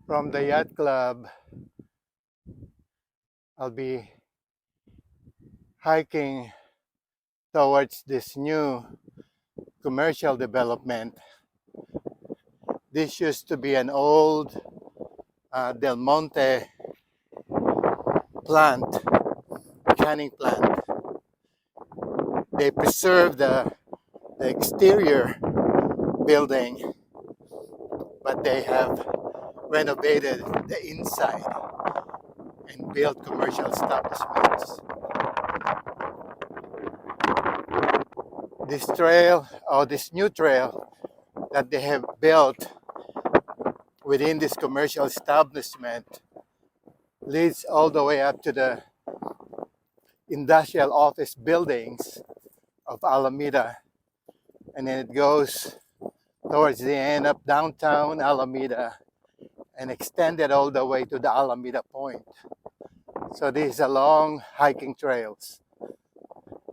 From the yacht club, I'll be hiking towards this new commercial development. This used to be an old Del Monte plant, canning plant. They preserved the exterior building, but they have renovated the inside and built commercial establishments. This trail, or this new trail that they have built within this commercial establishment, leads all the way up to the industrial office buildings of Alameda, and then it goes towards the end of downtown Alameda and extended all the way to the Alameda Point. So these are long hiking trails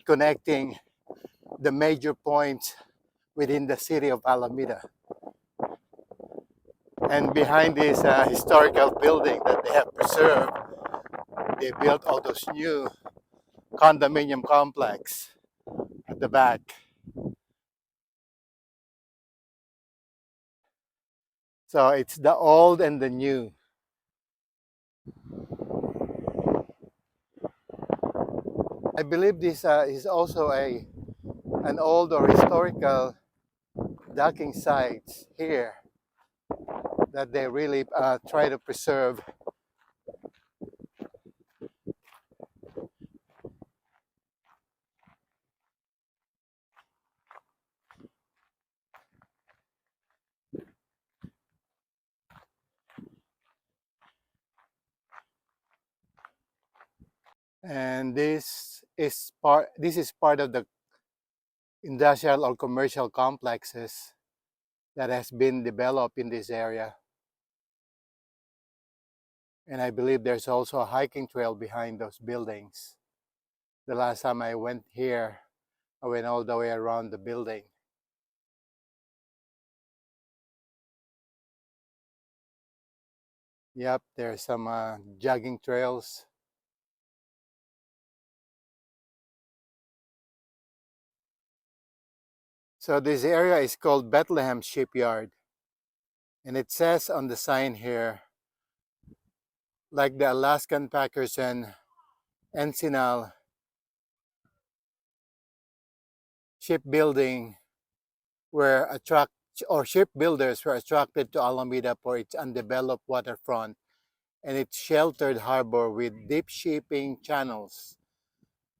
connecting the major points within the city of Alameda. And behind this historical building that they have preserved, they built all those new condominium complex at the back. So it's the old and the new. I believe this is also an old or historical docking sites here that they really try to preserve. And this is part of the industrial or commercial complexes that has been developed in this area. And I believe there's also a hiking trail behind those buildings. The last time I went here, I went all the way around the building. Yep, there's some jogging trails. So this area is called Bethlehem Shipyard. And it says on the sign here, like the Alaskan Packers and Encinal shipbuilding were attract or shipbuilders were attracted to Alameda for its undeveloped waterfront and its sheltered harbor with deep shipping channels.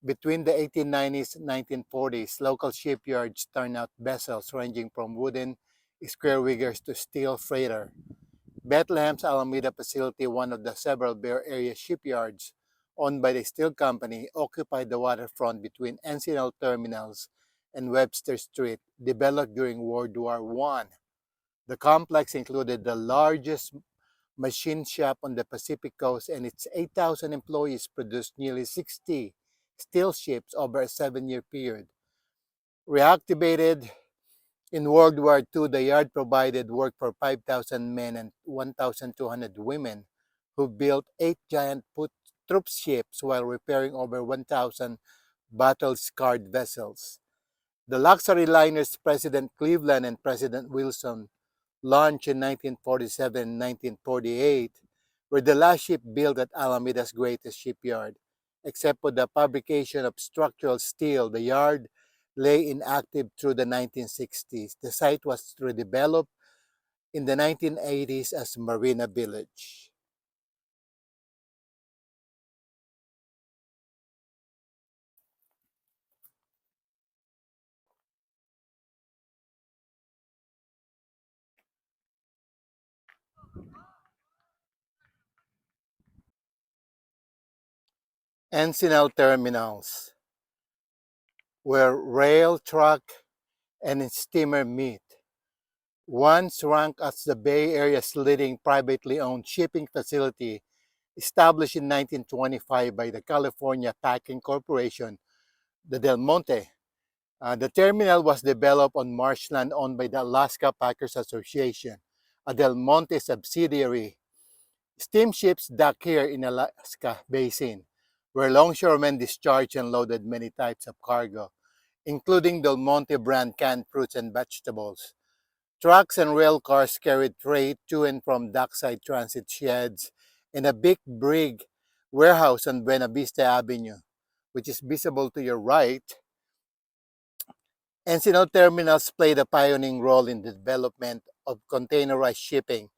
Between the 1890s and 1940s, local shipyards turned out vessels ranging from wooden square riggers to steel freighter. Bethlehem's Alameda facility, one of the several Bay Area shipyards owned by the steel company, occupied the waterfront between Encinal terminals and Webster Street, developed during World War I. The complex included the largest machine shop on the Pacific coast, and its 8,000 employees produced nearly 60 steel ships over a 7-year period. Reactivated in World War II, the yard provided work for 5,000 men and 1,200 women who built 8 giant troop ships while repairing over 1,000 battle-scarred vessels. The luxury liners President Cleveland and President Wilson launched in 1947 and 1948 were the last ship built at Alameda's greatest shipyard. Except for the fabrication of structural steel, the yard lay inactive through the 1960s. The site was redeveloped in the 1980s as Marina Village. Encinal terminals, where rail, truck, and steamer meet. Once ranked as the Bay Area's leading privately owned shipping facility, established in 1925 by the California Packing Corporation, the Del Monte. The terminal was developed on marshland owned by the Alaska Packers Association, a Del Monte subsidiary. Steamships dock here in Alaska Basin, where longshoremen discharged and loaded many types of cargo, including Del Monte brand canned fruits and vegetables. Trucks and rail cars carried freight to and from dockside transit sheds and a big brig warehouse on Buena Vista Avenue, which is visible to your right. Encino terminals played a pioneering role in the development of containerized shipping.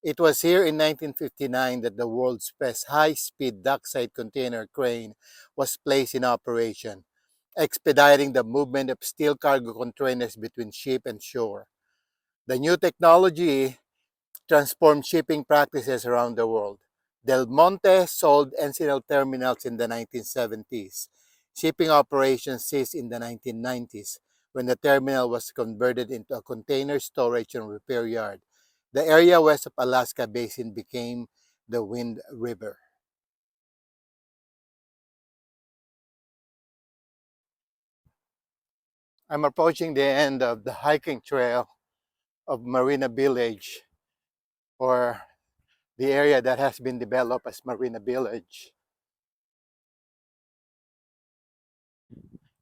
It was here in 1959 that the world's first high-speed dockside container crane was placed in operation, expediting the movement of steel cargo containers between ship and shore. The new technology transformed shipping practices around the world. Del Monte sold Encino terminals in the 1970s. Shipping operations ceased in the 1990s when the terminal was converted into a container storage and repair yard. The area west of Alaska Basin became the Wind River. I'm approaching the end of the hiking trail of Marina Village, or the area that has been developed as Marina Village.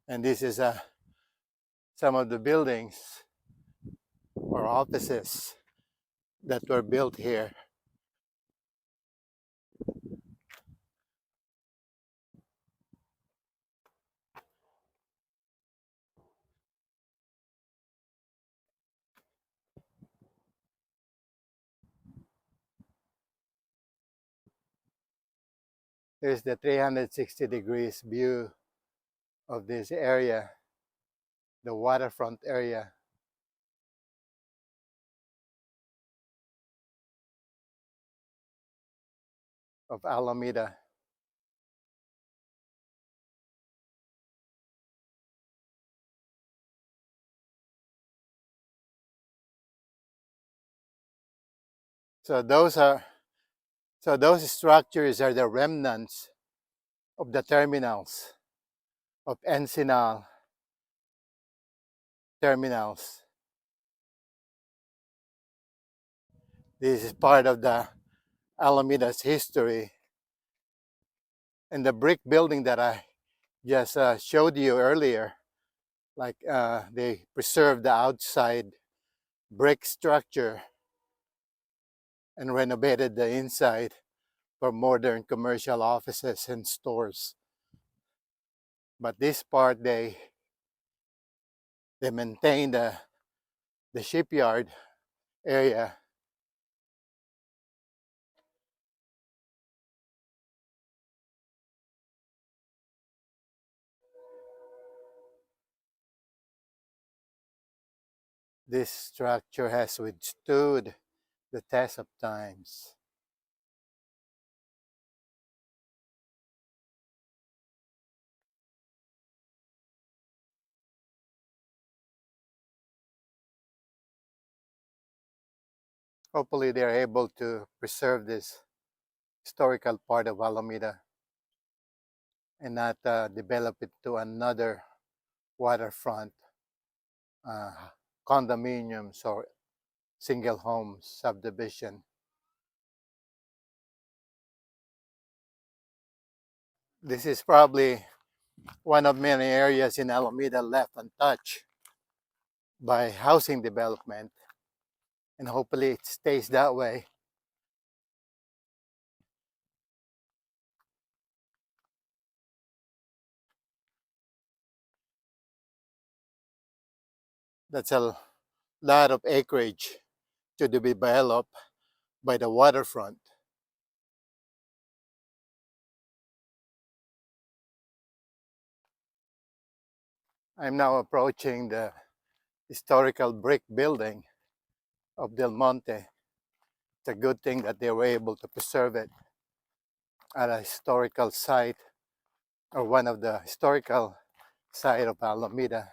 And this is some of the buildings or offices that were built here. Here's the 360 degrees view of this area, the waterfront area of Alameda. So those structures are the remnants of the terminals of Encinal terminals. This is part of the Alameda's history, and the brick building that I just showed you earlier, like they preserved the outside brick structure and renovated the inside for modern commercial offices and stores. But this part, they maintain the shipyard area. This structure has withstood the test of times. Hopefully, they're able to preserve this historical part of Alameda and not develop it to another waterfront uh, condominiums or single home subdivision. This is probably one of many areas in Alameda left untouched by housing development, and hopefully it stays that way. That's a lot of acreage to be developed by the waterfront. I'm now approaching the historical brick building of Del Monte. It's a good thing that they were able to preserve it at a historical site, or one of the historical site of Alameda.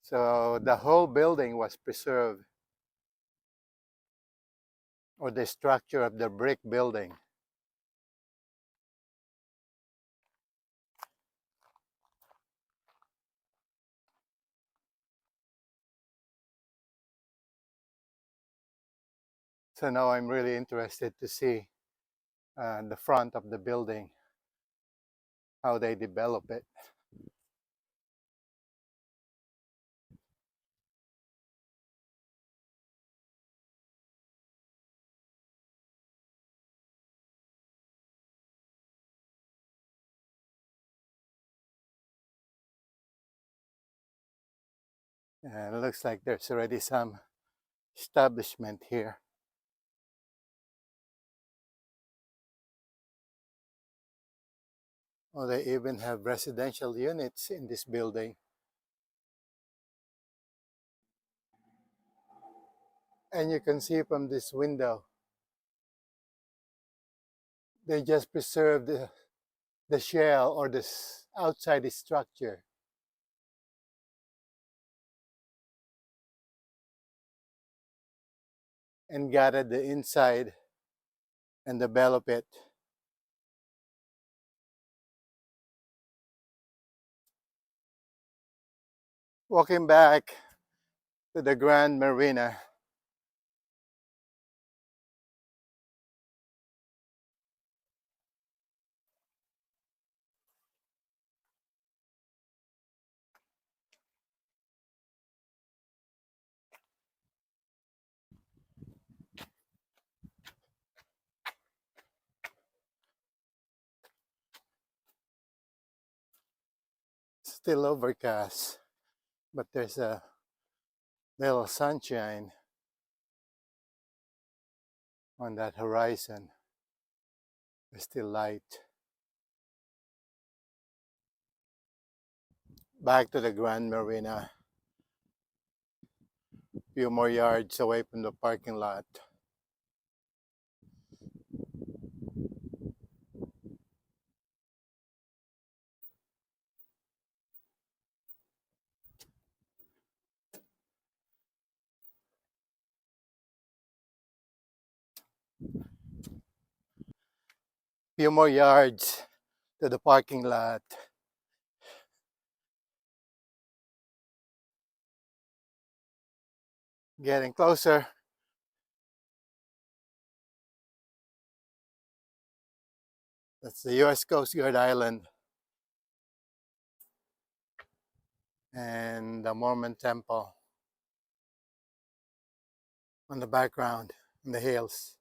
So the whole building was preserved, or the structure of the brick building. So now I'm really interested to see the front of the building, how they develop it. And it looks like there's already some establishment here. Oh, they even have residential units in this building. And you can see from this window, they just preserved the shell or this outside the structure and gutted the inside and develop it. Walking back to the Grand Marina, still overcast, but there's a little sunshine on that horizon. There's still light. Back to the Grand Marina, a few more yards away from the parking lot. Few more yards to the parking lot. Getting closer. That's the US Coast Guard Island and the Mormon Temple on the background in the hills.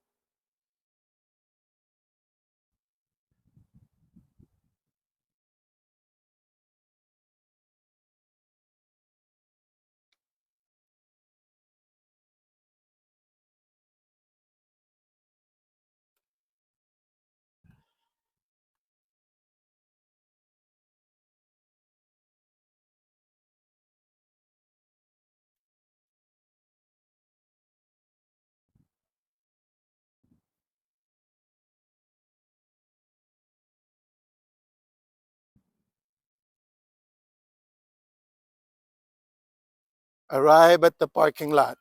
Arrive at the parking lot.